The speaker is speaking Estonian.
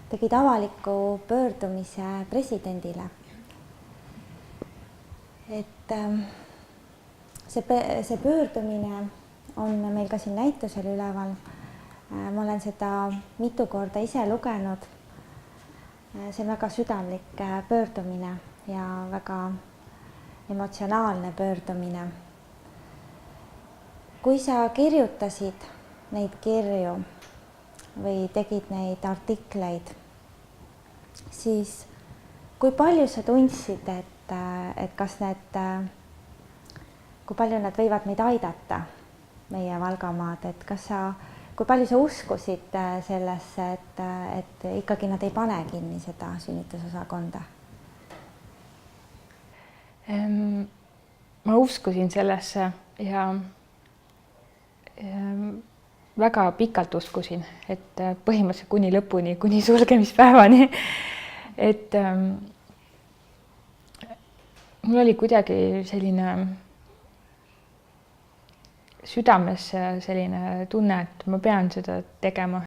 tegid avaliku pöördumise presidendile. Et see pöördumine on meil ka siin näitusel üleval. Ma olen seda mitu korda ise lugenud. See on väga südamlik pöördumine ja väga emotsionaalne pöördumine. Kui sa kirjutasid neid kirju või tegid neid artikleid, siis kui palju sa tundsid, et kas kui palju nad võivad meid aidata, meie Valgamaad, et kui palju sa uskusid sellesse, et ikkagi nad ei pane kinni seda sünnitusosakonda? Ma uskusin sellesse ja väga pikalt uskusin, et põhimõtteliselt kuni lõpuni, kuni sulgemispäevani. Et mul oli kuidagi selline südames selline tunne, et ma pean seda tegema.